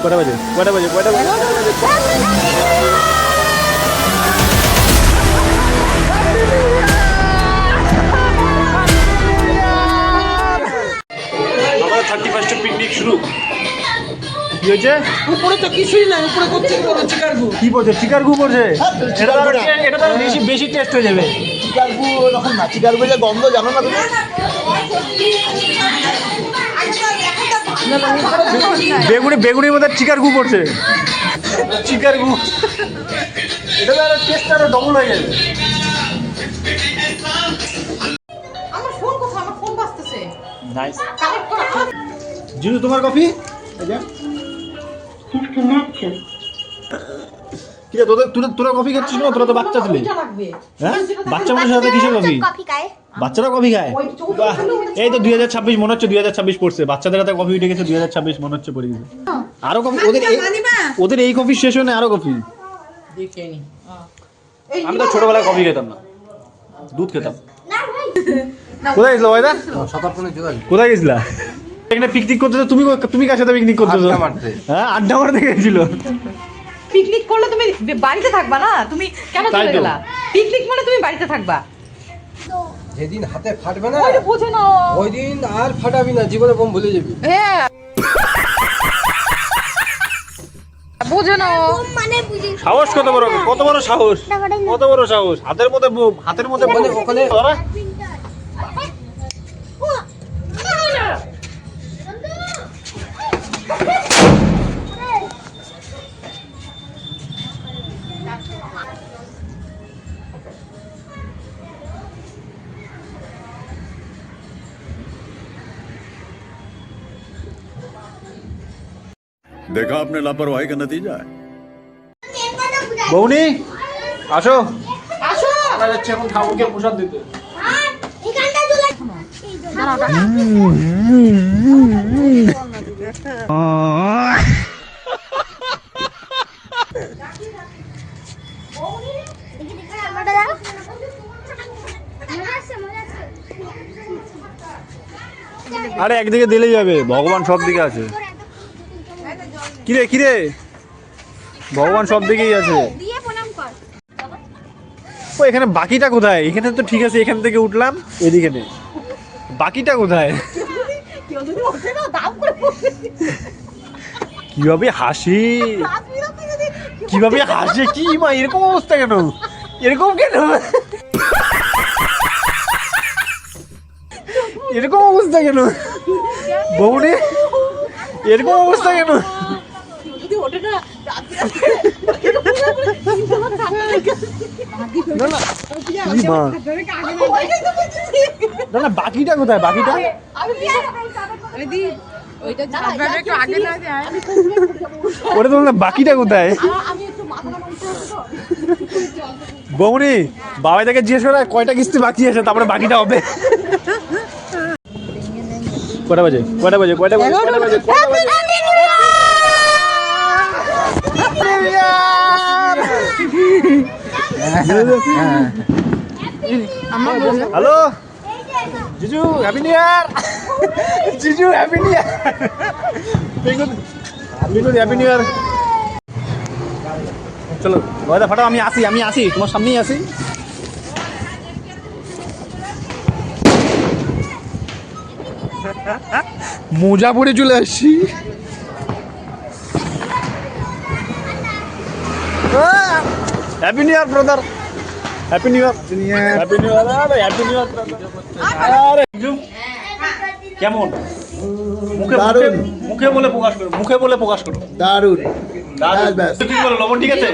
কটা বাজে কটা বাজে কটা বাজে আমাদের 31 পিকনিক শুরু। কি হয়েছে? উপরে তো কিছুই নাই, উপরে করছে চিকারগু। কি বলছে? চিকারগু বলছে? এটা তো বেশি টেস্ট হয়ে যাবে। চিকারগু এরকম না, চিকারগু যে গন্ধ জানো না তুমি? বেগুনির মধ্যে চিকারগু পড়ছে। চিকারগু এটা তো টেস্ট আরো ডবল হয়ে যাবে। আমার ফোন কোথায়? আমার ফোন বাজতেছে। নাইস। জিজু তোমার কফি? কি রে তোরা কফি খাচ্ছিস না? তোরা তো বাচ্চা ছিলি। হ্যাঁ, বাচ্চা মানুষের সাথে কিসের কফি? বাচ্চারা কফি খায়? এই তো 2026 মনে হচ্ছে 2026 পড়ছে। বাচ্চাদের হাতে কফি উঠে গেছে 2026 মনে হচ্ছে পড়ে গেছে। আরো কফি ওদের এই কফি শেষ হয় না, আরো কফি। আমি তো ছোটবেলায় কফি খেতাম না, দুধ খেতাম। কোথায় গেছিল ভাইদা? কোথায় গেছিলা? এখানে পিকনিক করতে? তুমি কার সাথে পিকনিক করতেছো? হ্যাঁ, আড্ডা মারতে গেছিল। পিকনিক করলে তুমি বাড়িতে থাকবা না? তুমি কেন চলে গেলা? পিকনিক মানে তুমি বাড়িতে থাকবা। যেদিন হাতে ফাটবে না ওইটা বুঝে নাও, ওই দিন আর ফাটাবি না, জীবনে কম ভুলে যাবি। হ্যাঁ বুঝে নাও। সাহস কত বড়, কত বড় সাহস, কত বড় সাহস! হাতের মধ্যে ওখানে देखा आपने लापरवाही का नतीजा है। বৌনি আসো, আসো। আমরা যাচ্ছি এখন ঠাকুরকে প্রসাদ দিতে। আরে একদিকে দিলে যাবে, ভগবান সব দিকে আছে। কিরে ভগবান সব দিকেই আছে। ও এখানে বাকিটা কোথায়? এখানে তো ঠিক আছে, এখান থেকে উঠলাম, এদিকে নেই। বাকিটা কোথায়? কিভাবে হাসি, কিভাবে হাসে! কি মা, এরকম অবস্থা কেন? এরকম কেন? এরকম অবস্থা কেন বৌনি? এরকম অবস্থা কেন? না বাকিটা কোথায়? বাকিটা ওটা তো না, বাকিটা কোথায়? বৌনি বাবাই থেকে জিজ্ঞেস করে কয়টা কিস্তি বাকি আছে, তারপরে বাকিটা হবে। কটা বাজে কটা বাজে কটা বাজে কটা বাজে কটা বাজে? হ্যালো জিজু, হ্যাপি নিউ ইয়ার। জিজু happy new year, happy new year. চলো দাদা ফাটাও, আমি আসি তোমার সামনেই আসি। মোজা পরে চলে আসছি। হ্যাপি নিউ ইয়ার brother, happy new year, happy new year, happy new ইয়ার ব্রাদার। কেমন? মুখে বলে প্রকাশ করো, মুখে বলে প্রকাশ করো। দারুণ, তুমি বলো লবণ ঠিক আছে?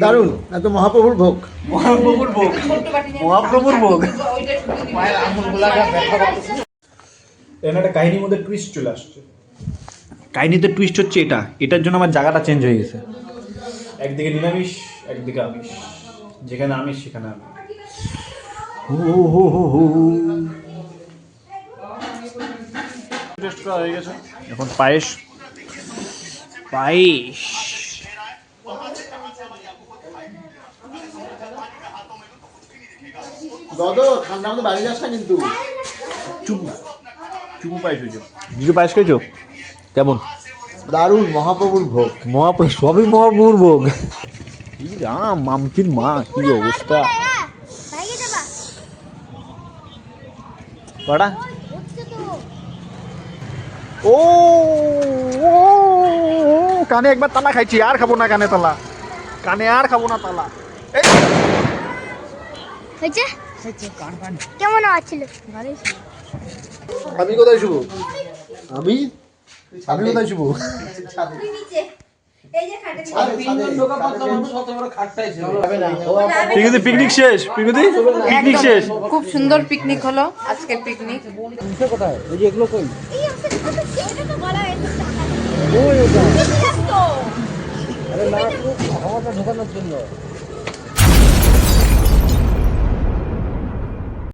দারুণ। এত মহাপ্রভুর ভোগ, মহাপ্রভুর ভোগ, মহাপ্রভুর ভোগ। এখানে একটা কাহিনীর মধ্যে টুইস্ট চলে আসছে। কাহিনীতে টুইস্ট হচ্ছে এটার জন্য আমার জায়গাটা চেঞ্জ হয়ে গেছে। একদিকে নিরামিষ, একদিকে আমিষ। যেখানে আমিষ সেখানে আমি। টেস্ট করা হয়ে গেছে, এখন পায়েস। ঠান্ডার মধ্যে বাড়ি যাস না কিন্তু। চুপু পায়েস হয়েছে। জিজু পায়েস খেয়েছো? কেমন? দারুণ মহাপ্রভুর ভোগ। মহাপ্রভু, সবই মহাপ্রভুর ভোগ। কি রাম, মামকির মা, কি অবস্থা। কটা ও ও, কানে একবার তালা খাইছি, আর খাবো না কানে তালা, কানে আর খাবো না তালা। এই হয়েছে কেমন আওয়াজ ছিল? আমি কোথায় শুভ? আমি আমি কোথায় শুভ? পিকুদি পিকনিক শেষ, পিকুদি পিকনিক শেষ। খুব সুন্দর পিকনিক হলো আজকের পিকনিক। কোথায় এই যে এগুলো কই আরে না হাওয়াটা ঢোকানোর জন্য